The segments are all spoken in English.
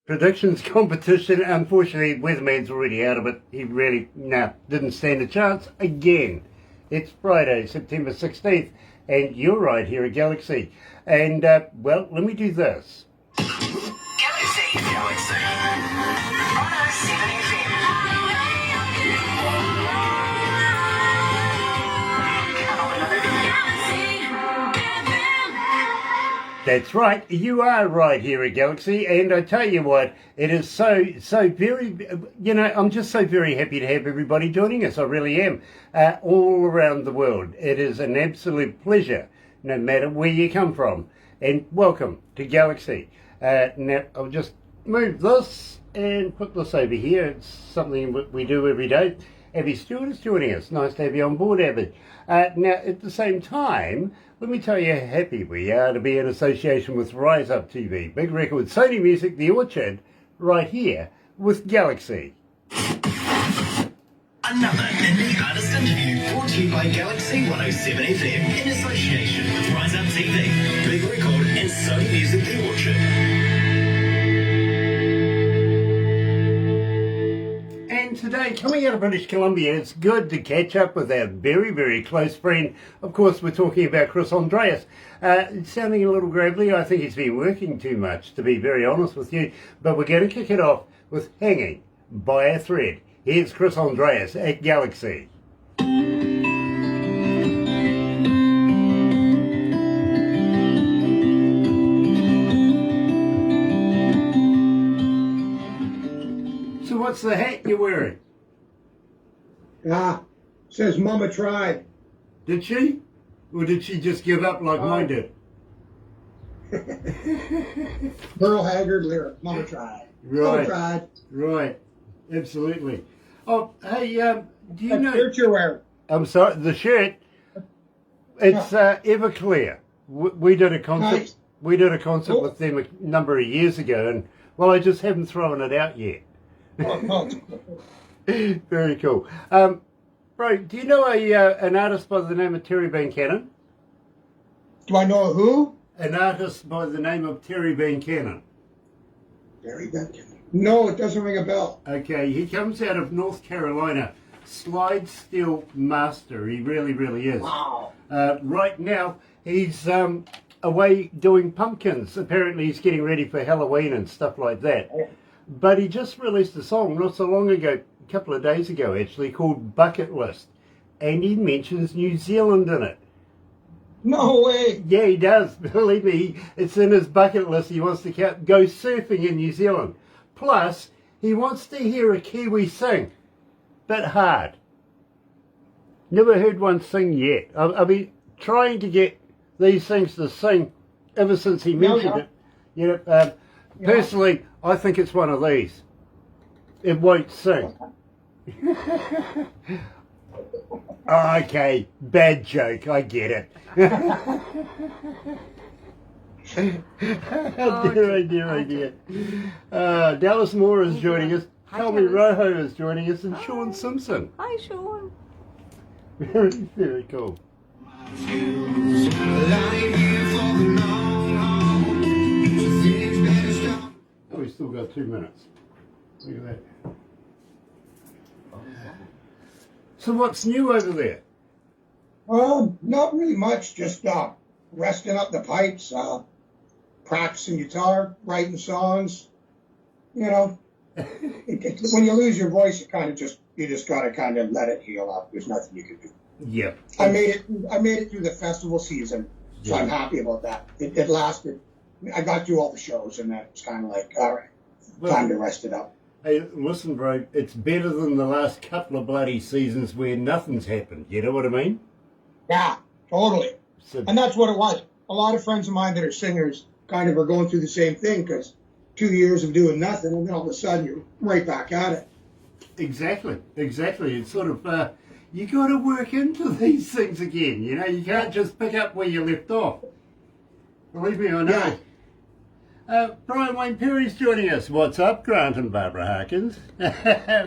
predictions competition. Unfortunately, Weatherman's already out of it. He really, didn't stand a chance again. It's Friday, September 16th, and you're right here at Galaxy. And, well, let me do this. Galaxy 107fm. That's right, you are right here at Galaxy, and I tell you what, it is so very, I'm just so very happy to have everybody joining us. I really am, all around the world. It is an absolute pleasure, no matter where you come from, and welcome to Galaxy. Now, I'll just move this and put this over here. It's something we do every day. Abby Stewart is joining us. Nice to have you on board, Abby. Now, at the same time, let me tell you how happy we are to be in association with Rise Up TV, Big Record, Sony Music, The Orchard, right here with Galaxy. Another indie artist interview brought to you by Galaxy 107fm in association with Rise Up TV, Big Record, and Sony Music, The Orchard. And today, coming out of British Columbia, it's good to catch up with our very, very close friend. Of course, we're talking about Chris Andreas. It's sounding a little gravelly. I think he's been working too much, to be very honest with you. But we're going to kick it off with Hanging by a Thread. Here's Chris Andreas at Galaxy. So what's the hat you're wearing? Says Mama tried. Did she? Or did she just give up like mine did? Merle Haggard lyric, Mama tried. Right. Mama tried. Right. Absolutely. Oh, hey, do you know... shirt you're wearing. I'm sorry, the shirt, it's Everclear. We did a concert. Nice. We did a concert Cool. with them a number of years ago, and, well, I just haven't thrown it out yet. Very cool. Bro, do you know an artist by the name of Terry Van Cannon? Do I know who? An artist by the name of Terry Van Cannon. Barry Duncan. No, it doesn't ring a bell. Okay, he comes out of North Carolina. Slide steel master. He really, really is. Wow. Right now, he's away doing pumpkins. Apparently, he's getting ready for Halloween and stuff like that. But he just released a song not so long ago, a couple of days ago actually, called Bucket List. And he mentions New Zealand in it. No way. Yeah, he does. Believe me, it's in his bucket list. He wants to go surfing in New Zealand. Plus, he wants to hear a Kiwi sing. Bit hard. Never heard one sing yet. I've been trying to get these things to sing ever since he mentioned it. Personally, I think it's one of these. It won't sing. Okay, bad joke, I get it. Oh dear. Dallas Moore is joining us. Tommy Rojo is joining us, and Sean Simpson. Hi, Sean. Very, very cool. Oh, we still got 2 minutes. Look at that. So what's new over there? Not really much. Just resting up the pipes, practicing guitar, writing songs. You know, when you lose your voice, you just gotta kind of let it heal up. There's nothing you can do. Yep. I made it through the festival season, so I'm happy about that. It lasted. I got through all the shows, and then it's kind of like, all right, time to rest it up. Hey, listen, bro, it's better than the last couple of bloody seasons where nothing's happened. You know what I mean? Yeah, totally. So, And that's what it was. A lot of friends of mine that are singers kind of are going through the same thing because 2 years of doing nothing, and then all of a sudden you're right back at it. exactly. It's sort of, you got to work into these things again. You know, you can't just pick up where you left off. Believe me, I know. Yeah. Brian Wayne Perry's joining us. What's up, Grant and Barbara Harkins?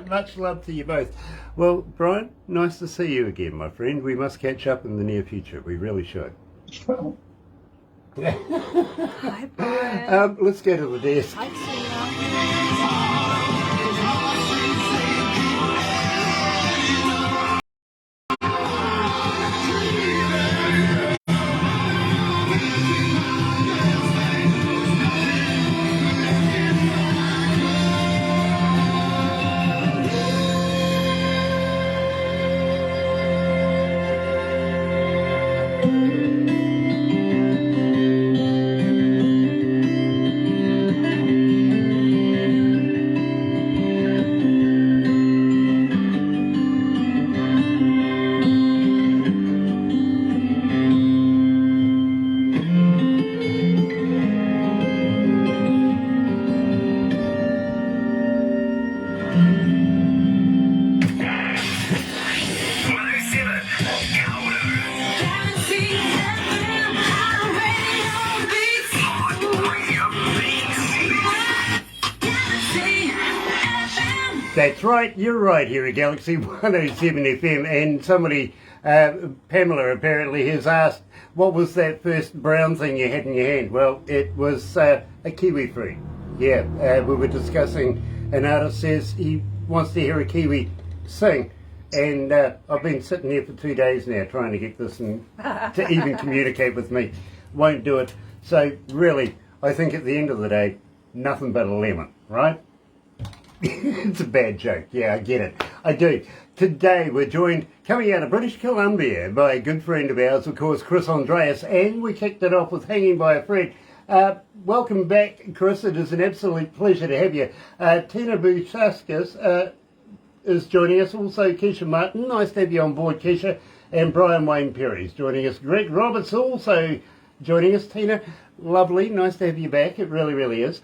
Much love to you both. Well, Brian, nice to see you again, my friend. We must catch up in the near future. We really should. Hi, Brian. Let's go to the desk. Hi, Tina. That's right, you're right here at Galaxy 107 FM, and somebody, Pamela apparently has asked, what was that first brown thing you had in your hand? Well, it was a kiwi fruit. Yeah, we were discussing, an artist says he wants to hear a kiwi sing, and I've been sitting here for 2 days now trying to get this and to even communicate with me. Won't do it. So really, I think at the end of the day, nothing but a lemon, right? It's a bad joke. Yeah, I get it. I do. Today we're joined, coming out of British Columbia, by a good friend of ours, of course, Chris Andreas, and we kicked it off with Hanging by a Thread. Welcome back, Chris. It is an absolute pleasure to have you. Tina Buchaskis is joining us. Also, Keisha Martin. Nice to have you on board, Keisha. And Brian Wayne Perry is joining us. Greg Roberts also joining us. Tina, lovely. Nice to have you back. It really, really is.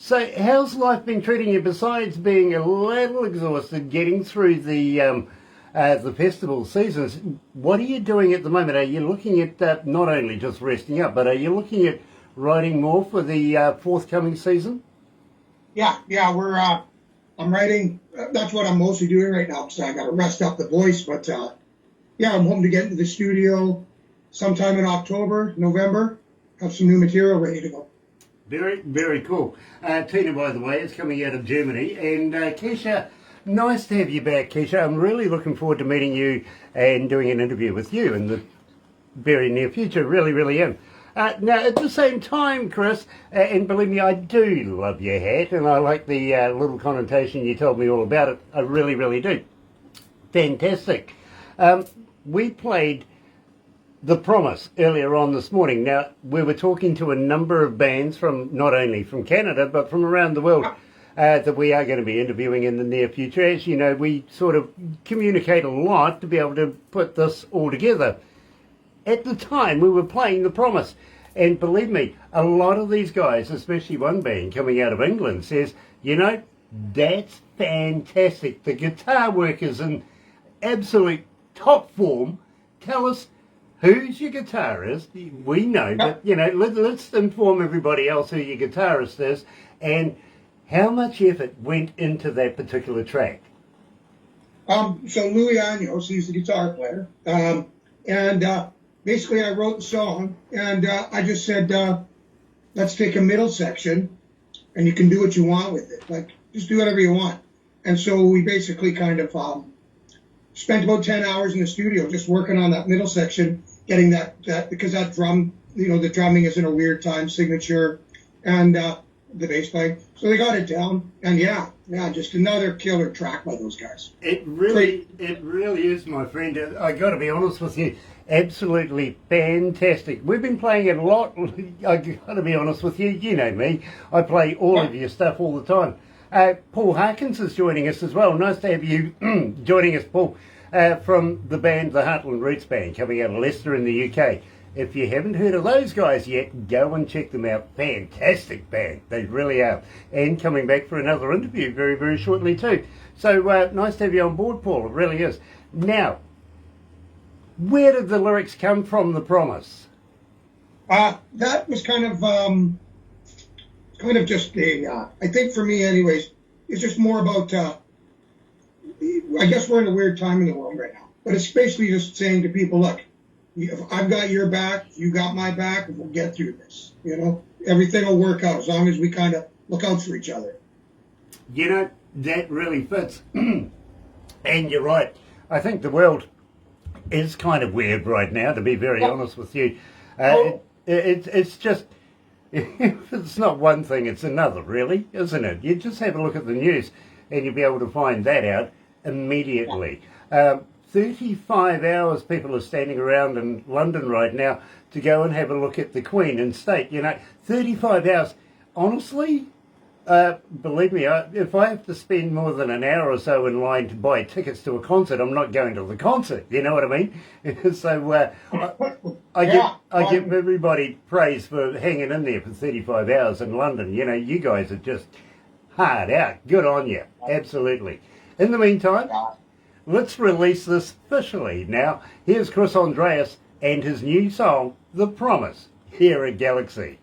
So how's life been treating you besides being a little exhausted getting through the festival seasons? What are you doing at the moment? Are you looking at not only just resting up, but are you looking at writing more for the forthcoming season? Yeah, we're. I'm writing. That's what I'm mostly doing right now because I got to rest up the voice. But yeah, I'm hoping to get into the studio sometime in October, November. Have some new material ready to go. Very, very cool. Tina, by the way, is coming out of Germany. And Keisha, nice to have you back, Keisha. I'm really looking forward to meeting you and doing an interview with you in the very near future. Really, really am. Now, at the same time, Chris, and believe me, I do love your hat, and I like the little connotation you told me all about it. I really, really do. Fantastic. We played The Promise earlier on this morning. Now, we were talking to a number of bands from not only from Canada, but from around the world that we are going to be interviewing in the near future. As you know, we sort of communicate a lot to be able to put this all together. At the time, we were playing The Promise. And believe me, a lot of these guys, especially one band coming out of England, says, you know, that's fantastic. The guitar work is in absolute top form. Tell us who's your guitarist. We know, but, you know, let's inform everybody else who your guitarist is and how much effort went into that particular track. So Louis Años, he's the guitar player. Basically, I wrote the song, and I just said, let's take a middle section, and you can do what you want with it. Like, just do whatever you want. And so we basically kind of spent about 10 hours in the studio just working on that middle section, getting that because that drum, you know, the drumming is in a weird time signature, and the bass playing. So they got it down, and yeah, just another killer track by those guys. It really is, my friend. I got to be honest with you, absolutely fantastic. We've been playing it a lot. I got to be honest with you. You know me. I play all of your stuff all the time. Paul Harkins is joining us as well. Nice to have you joining us, Paul, from the band, the Heartland Roots Band, coming out of Leicester in the UK. If you haven't heard of those guys yet, go and check them out. Fantastic band. They really are. And coming back for another interview very, very shortly too. So nice to have you on board, Paul. It really is. Now, where did the lyrics come from, The Promise? That was kind of just a, I think for me anyways, it's just more about, I guess we're in a weird time in the world right now. But it's basically just saying to people, look, if I've got your back, you got my back, and we'll get through this. You know, everything will work out as long as we kind of look out for each other. You know, that really fits. And you're right. I think the world is kind of weird right now, to be very honest with you. It's just, it's not one thing, it's another, really, isn't it? You just have a look at the news and you'll be able to find that out immediately. 35 hours people are standing around in London right now to go and have a look at the Queen in state. You know, 35 hours. Honestly, believe me, if I have to spend more than an hour or so in line to buy tickets to a concert, I'm not going to the concert. You know what I mean? So I give everybody praise for hanging in there for 35 hours in London. You know, you guys are just hard out. Good on you. Absolutely. In the meantime, let's release this officially. Now, here's Chris Andreas and his new song, The Promise, here at Galaxy.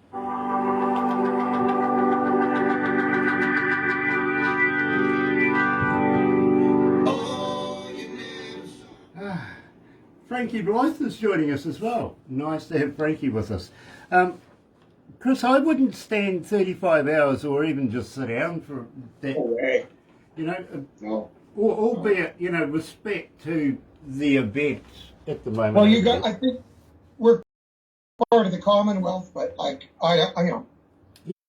Frankie Blythe is joining us as well. Nice to have Frankie with us. Chris, I wouldn't stand 35 hours or even just sit down for that. No way. You know, No. albeit, you know, respect to the event at the moment. Well, I think we're part of the Commonwealth, but like, you know,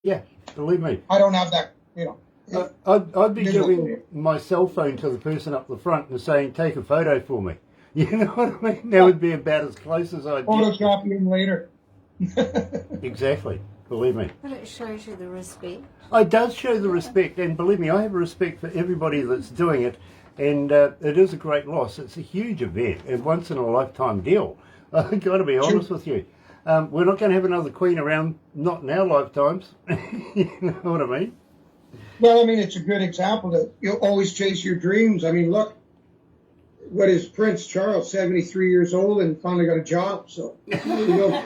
Yeah, believe me. I don't have that, you know. I'd be Middle giving finger. my cell phone to the person up the front and saying, take a photo for me. You know what I mean? That would be about as close as I'd get. Photoshop him later. Exactly. Believe me. But it shows you the respect. It does show the respect, and believe me, I have respect for everybody that's doing it, and it is a great loss. It's a huge event, a once in a lifetime deal. I've got to be honest with you. We're not going to have another Queen around, not in our lifetimes. You know what I mean? Well, I mean, it's a good example that you'll always chase your dreams. I mean, look, what is Prince Charles, 73 years old and finally got a job, so there you go.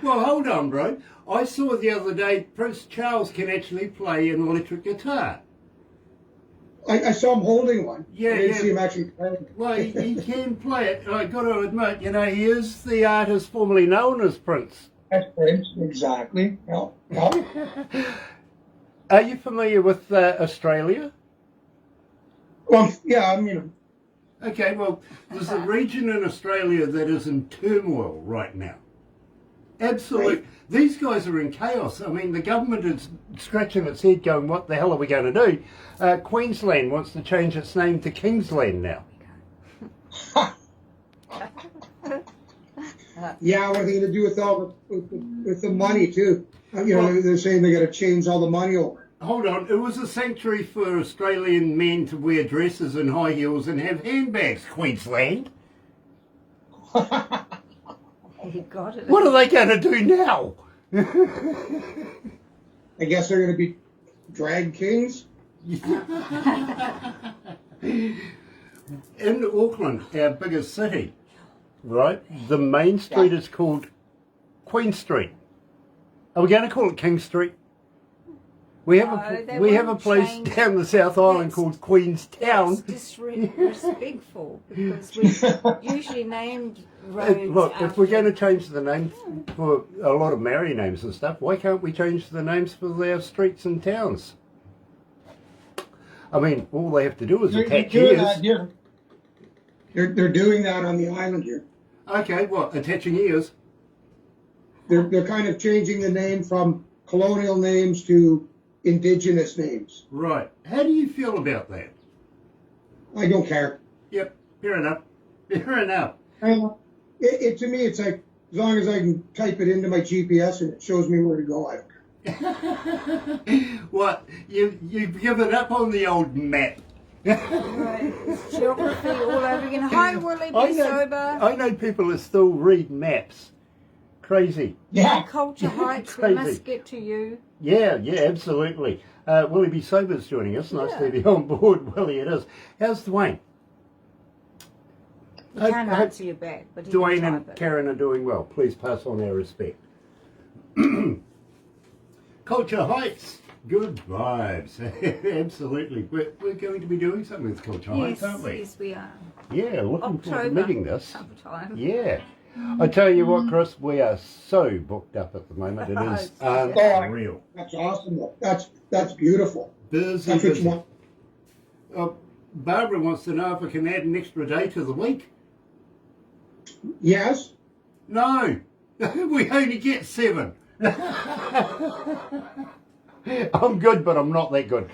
Well, hold on, bro. I saw the other day Prince Charles can actually play an electric guitar. I saw him holding one. Yeah, I didn't yeah. see him actually playing. Well, he can play it. I've got to admit, you know, he is the artist formerly known as Prince. That's Prince, exactly. Yeah, yeah. Are you familiar with Australia? Well, yeah, I mean, Okay, well, there's a region in Australia that is in turmoil right now. Absolutely. Right. These guys are in chaos. I mean, the government is scratching its head going, what the hell are we going to do? Queensland wants to change its name to Kingsland now. yeah, what are they going to do with all with the money too? You know, they're saying they got to change all the money over. Hold on, it was a sanctuary for Australian men to wear dresses and high heels and have handbags, Queensland. You got it. What are they going to do now? I guess they're going to be drag kings. In Auckland, our biggest city, right, the main street is called Queen Street. Are we going to call it King Street? We have No, we have a won't place change. down the South Island That's- called Queenstown. It's disrespectful because we usually named roads. Look, if we're going to after- change the name for a lot of marry names and stuff, why can't we change the names for their streets and towns? I mean, all they have to do is They're attach doing ears. that here. They're doing that on the island here. Okay, what, attaching ears? They're kind of changing the name from colonial names to indigenous names. Right. How do you feel about that? I don't care. Yep, fair enough. Fair enough. To me, it's like as long as I can type it into my GPS and it shows me where to go, I don't care. What? You've given up on the old map. Right. Geography all over again. Hi, Willie, be sober. I know people that still read maps. Crazy. Yeah. Culture heights, we Crazy. must get to you. Yeah, absolutely. Willie B. Sober's joining us. Nice to have you on board, Willie, it is. How's Dwayne? He can't answer you back, but he Dwayne can and type it. Karen are doing well. Please pass on our respect. Culture Heights. Good vibes. Absolutely. We're going to be doing something with Culture Heights, aren't we? Yes, we are. Yeah, looking forward to October. meeting this. Sometime. Yeah. I tell you what, Chris, we are so booked up at the moment. It is unreal. That's awesome. That's beautiful. Busy, That's what you busy. want. Barbara wants to know if I can add an extra day to the week. Yes. No, we only get 7. I'm good, but I'm not that good.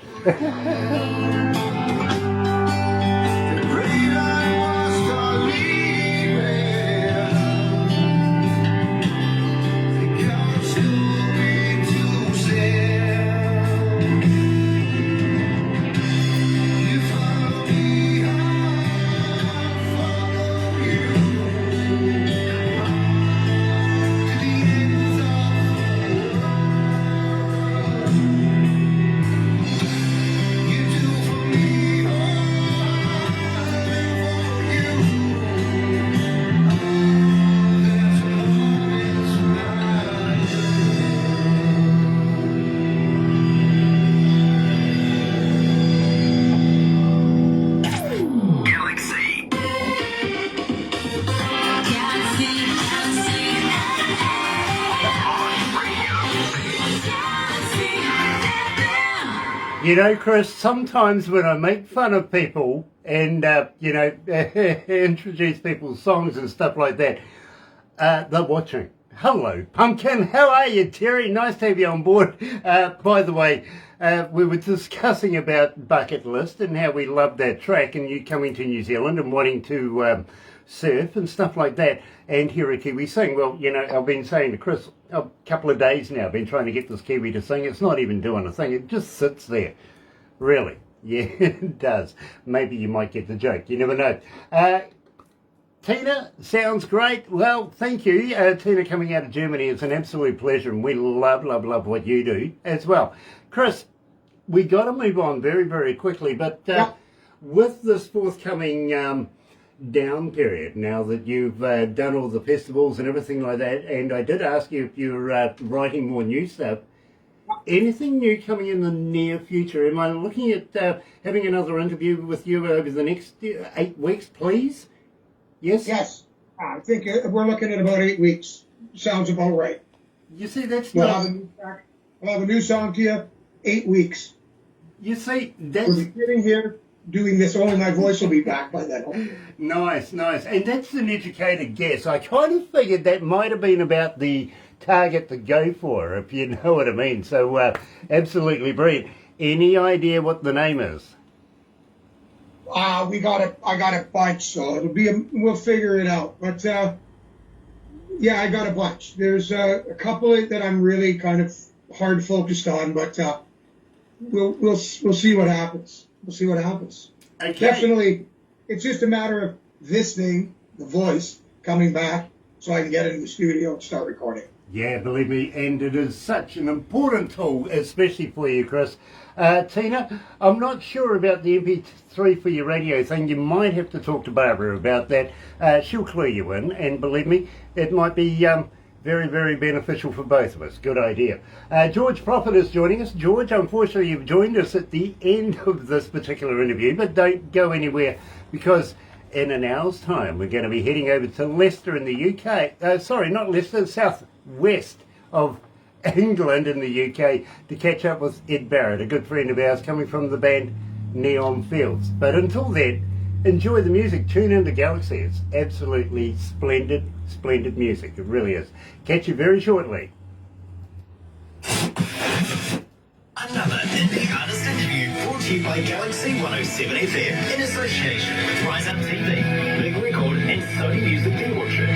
You know, Chris, sometimes when I make fun of people and, introduce people's songs and stuff like that, they're watching. Hello, Pumpkin. How are you, Terry? Nice to have you on board. By the way, we were discussing about Bucket List and how we love that track and you coming to New Zealand and wanting to surf and stuff like that and hear a Kiwi sing. Well, you know, I've been saying to Chris a couple of days now, I've been trying to get this Kiwi to sing. It's not even doing a thing. It just sits there. Really. Yeah, it does. Maybe you might get the joke. You never know. Tina, sounds great. Well, thank you. Tina coming out of Germany is an absolute pleasure and we love what you do as well. Chris, we got to move on very, very quickly, but with this forthcoming down period, now that you've done all the festivals and everything like that, and I did ask you if you're writing more new stuff, anything new coming in the near future? Am I looking at having another interview with you over the next 8 weeks, please? Yes? Yes. I think we're looking at about 8 weeks. Sounds about right. You see, that's We'll not... have a new song to you, 8 weeks. You see, that's... We'll be sitting here doing this, only my voice will be back by then. Nice. And that's an educated guess. I kind of figured that might have been about the target to go for, if you know what I mean. So, absolutely brilliant. Any idea what the name is? I got a bunch, so we'll figure it out. But yeah, I got a bunch. There's a couple that I'm really kind of hard focused on, but we'll see what happens. We'll see what happens. Okay. Definitely, it's just a matter of this thing, the voice, coming back, so I can get into the studio and start recording. Yeah, believe me, and it is such an important tool, especially for you, Chris. Tina, I'm not sure about the MP3 for your radio thing. You might have to talk to Barbara about that. She'll clue you in, and believe me, it might be very, very beneficial for both of us. Good idea. George Prophet is joining us. George, unfortunately, you've joined us at the end of this particular interview, but don't go anywhere because in an hour's time, we're going to be heading over to Leicester in the UK. Sorry, not Leicester, south west of England in the UK to catch up with Ed Barrett, a good friend of ours coming from the band Neon Fields. But until then, enjoy the music. Tune into Galaxy. It's absolutely splendid music. It really is. Catch you very shortly. Another indie artist interview brought to you by Galaxy 107 FM in association with Rise Up TV, Big Record and Sony Music The Orchard.